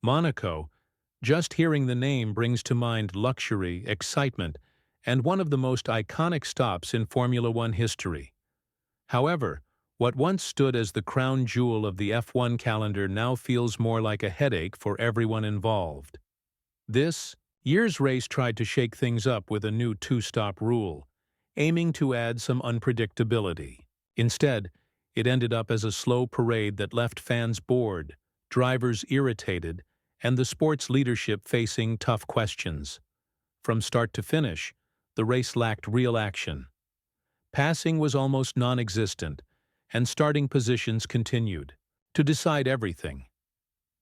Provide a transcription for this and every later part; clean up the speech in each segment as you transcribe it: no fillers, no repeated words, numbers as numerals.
Monaco, just hearing the name brings to mind luxury, excitement, and one of the most iconic stops in Formula One history. However, what once stood as the crown jewel of the F1 calendar now feels more like a headache for everyone involved. This year's race tried to shake things up with a new two-stop rule, aiming to add some unpredictability. Instead, it ended up as a slow parade that left fans bored, drivers irritated, and the sport's leadership facing tough questions. From start to finish, the race lacked real action. Passing was almost non-existent, and starting positions continued to decide everything.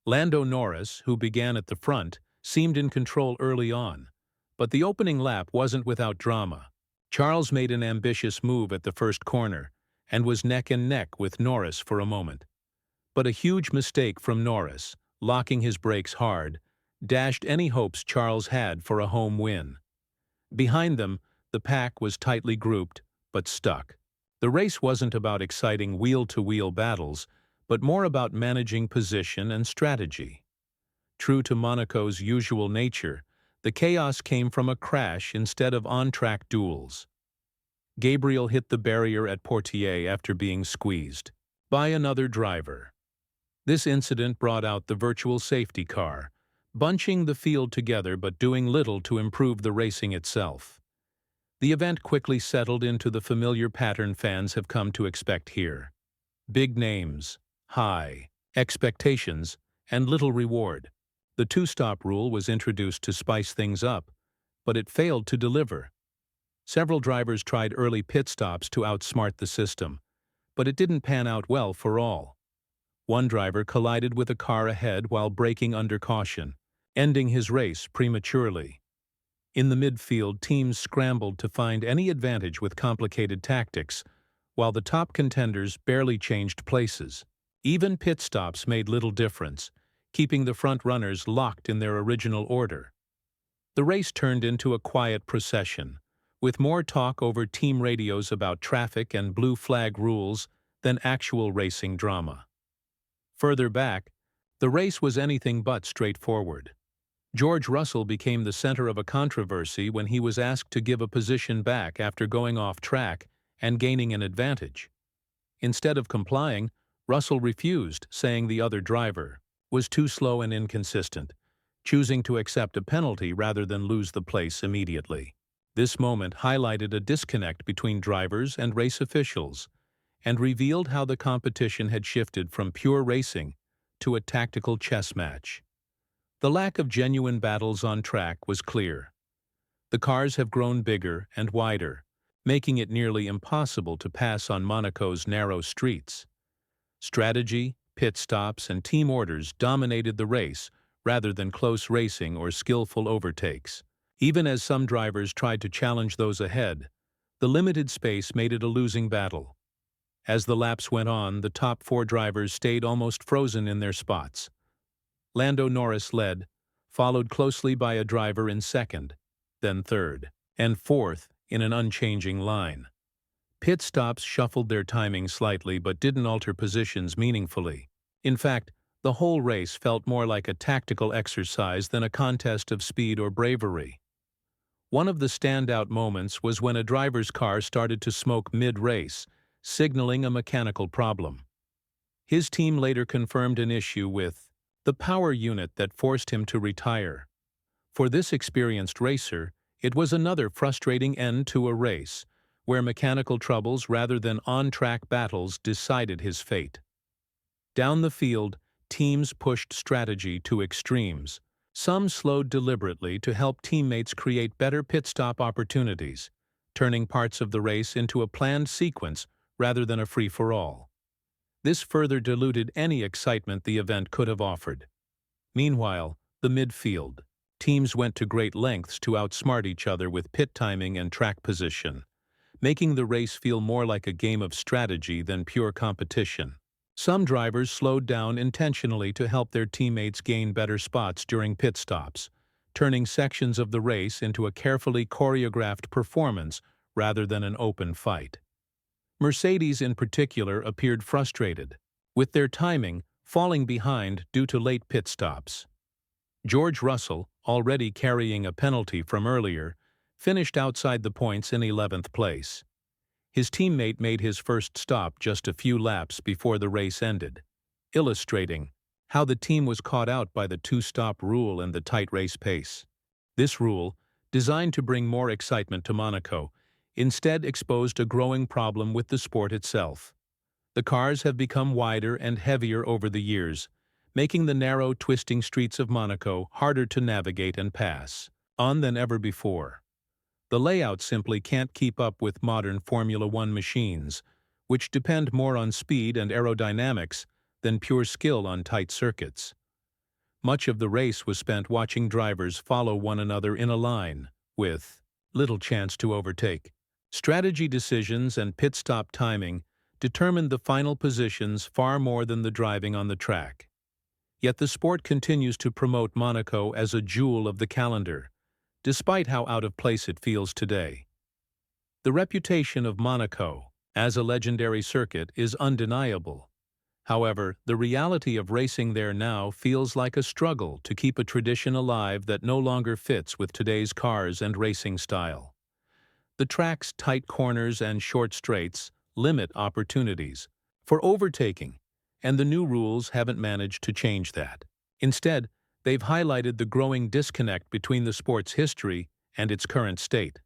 Lando Norris, who began at the front, seemed in control early on, but the opening lap wasn't without drama. Charles made an ambitious move at the first corner and was neck and neck with Norris for a moment. But a huge mistake from Norris, locking his brakes hard, dashed any hopes Charles had for a home win. Behind them, the pack was tightly grouped, but stuck. The race wasn't about exciting wheel-to-wheel battles, but more about managing position and strategy. True to Monaco's usual nature, the chaos came from a crash instead of on-track duels. Gabriel hit the barrier at Portier after being squeezed by another driver. This incident brought out the virtual safety car, bunching the field together but doing little to improve the racing itself. The event quickly settled into the familiar pattern fans have come to expect here. Big names, high expectations, and little reward. The two-stop rule was introduced to spice things up, but it failed to deliver. Several drivers tried early pit stops to outsmart the system, but it didn't pan out well for all. One driver collided with a car ahead while braking under caution, ending his race prematurely. In the midfield, teams scrambled to find any advantage with complicated tactics, while the top contenders barely changed places. Even pit stops made little difference, keeping the front runners locked in their original order. The race turned into a quiet procession, with more talk over team radios about traffic and blue flag rules than actual racing drama. Further back, the race was anything but straightforward. George Russell became the center of a controversy when he was asked to give a position back after going off track and gaining an advantage. Instead of complying, Russell refused, saying the other driver was too slow and inconsistent, choosing to accept a penalty rather than lose the place immediately. This moment highlighted a disconnect between drivers and race officials and revealed how the competition had shifted from pure racing to a tactical chess match. The lack of genuine battles on track was clear. The cars have grown bigger and wider, making it nearly impossible to pass on Monaco's narrow streets. Strategy, pit stops, and team orders dominated the race rather than close racing or skillful overtakes. Even as some drivers tried to challenge those ahead, the limited space made it a losing battle. As the laps went on, the top four drivers stayed almost frozen in their spots. Lando Norris led, followed closely by a driver in second, then third, and fourth in an unchanging line. Pit stops shuffled their timing slightly but didn't alter positions meaningfully. In fact, the whole race felt more like a tactical exercise than a contest of speed or bravery. One of the standout moments was when a driver's car started to smoke mid-race, signaling a mechanical problem. His team later confirmed an issue with the power unit that forced him to retire. For this experienced racer, it was another frustrating end to a race, where mechanical troubles rather than on-track battles decided his fate. Down the field, teams pushed strategy to extremes. Some slowed deliberately to help teammates create better pit stop opportunities, turning parts of the race into a planned sequence rather than a free-for-all. This further diluted any excitement the event could have offered. Meanwhile, the midfield. Teams went to great lengths to outsmart each other with pit timing and track position, making the race feel more like a game of strategy than pure competition. Some drivers slowed down intentionally to help their teammates gain better spots during pit stops, turning sections of the race into a carefully choreographed performance rather than an open fight. Mercedes in particular appeared frustrated, with their timing falling behind due to late pit stops. George Russell, already carrying a penalty from earlier, finished outside the points in 11th place. His teammate made his first stop just a few laps before the race ended, illustrating how the team was caught out by the two-stop rule and the tight race pace. This rule, designed to bring more excitement to Monaco, instead exposed a growing problem with the sport itself. The cars have become wider and heavier over the years, making the narrow, twisting streets of Monaco harder to navigate and pass on than ever before. The layout simply can't keep up with modern Formula One machines, which depend more on speed and aerodynamics than pure skill on tight circuits. Much of the race was spent watching drivers follow one another in a line, with little chance to overtake. Strategy decisions and pit stop timing determined the final positions far more than the driving on the track. Yet the sport continues to promote Monaco as a jewel of the calendar, despite how out of place it feels today. The reputation of Monaco as a legendary circuit is undeniable. However, the reality of racing there now feels like a struggle to keep a tradition alive that no longer fits with today's cars and racing style. The track's tight corners and short straights limit opportunities for overtaking, and the new rules haven't managed to change that. Instead, they've highlighted the growing disconnect between the sport's history and its current state.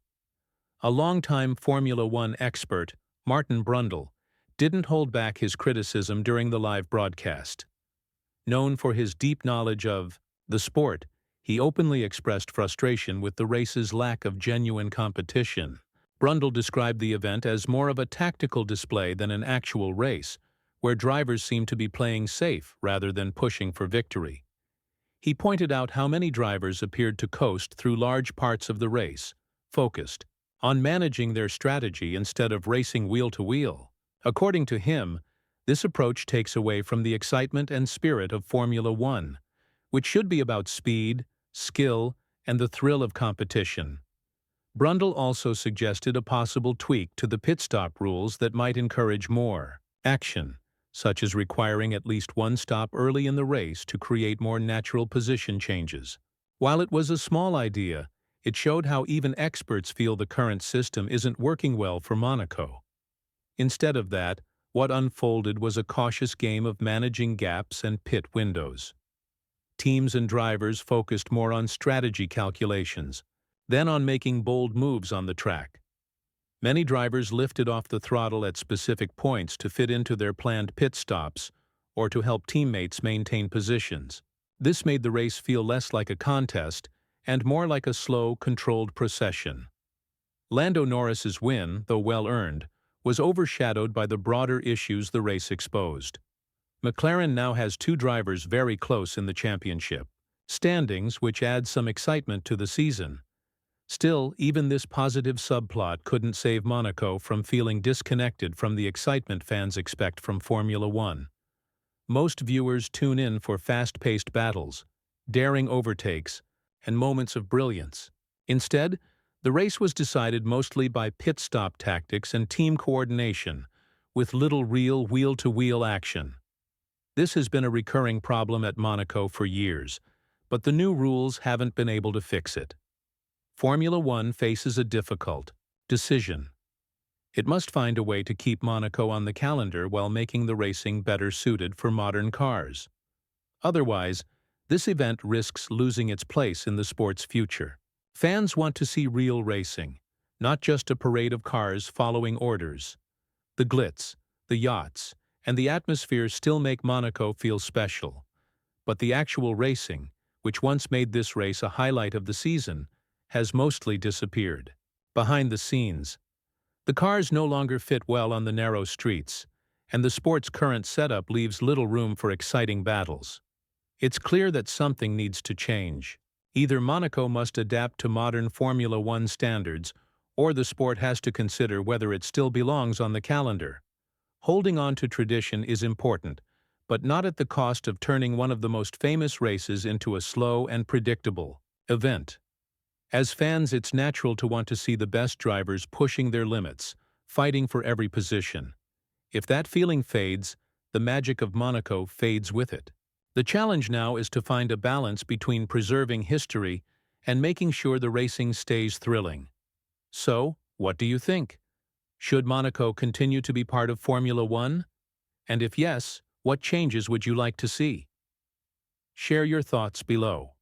A longtime Formula One expert, Martin Brundle, didn't hold back his criticism during the live broadcast. Known for his deep knowledge of the sport, he openly expressed frustration with the race's lack of genuine competition. Brundle described the event as more of a tactical display than an actual race, where drivers seemed to be playing safe rather than pushing for victory. He pointed out how many drivers appeared to coast through large parts of the race, focused on managing their strategy instead of racing wheel to wheel. According to him, this approach takes away from the excitement and spirit of Formula One, which should be about speed, skill, and the thrill of competition. Brundle also suggested a possible tweak to the pit stop rules that might encourage more action, such as requiring at least one stop early in the race to create more natural position changes. While it was a small idea, it showed how even experts feel the current system isn't working well for Monaco. Instead of that, what unfolded was a cautious game of managing gaps and pit windows. Teams and drivers focused more on strategy calculations than on making bold moves on the track. Many drivers lifted off the throttle at specific points to fit into their planned pit stops or to help teammates maintain positions. This made the race feel less like a contest and more like a slow, controlled procession. Lando Norris's win, though well-earned, was overshadowed by the broader issues the race exposed. McLaren now has two drivers very close in the championship standings, which adds some excitement to the season. Still, even this positive subplot couldn't save Monaco from feeling disconnected from the excitement fans expect from Formula One. Most viewers tune in for fast-paced battles, daring overtakes, and moments of brilliance. Instead, the race was decided mostly by pit stop tactics and team coordination, with little real wheel-to-wheel action. This has been a recurring problem at Monaco for years, but the new rules haven't been able to fix it. Formula One faces a difficult decision. It must find a way to keep Monaco on the calendar while making the racing better suited for modern cars. Otherwise, this event risks losing its place in the sport's future. Fans want to see real racing, not just a parade of cars following orders. The glitz, the yachts, and the atmosphere still make Monaco feel special. But the actual racing, which once made this race a highlight of the season, has mostly disappeared. Behind the scenes, the cars no longer fit well on the narrow streets, and the sport's current setup leaves little room for exciting battles. It's clear that something needs to change. Either Monaco must adapt to modern Formula One standards, or the sport has to consider whether it still belongs on the calendar. Holding on to tradition is important, but not at the cost of turning one of the most famous races into a slow and predictable event. As fans, it's natural to want to see the best drivers pushing their limits, fighting for every position. If that feeling fades, the magic of Monaco fades with it. The challenge now is to find a balance between preserving history and making sure the racing stays thrilling. So, what do you think? Should Monaco continue to be part of Formula One? And if yes, what changes would you like to see? Share your thoughts below.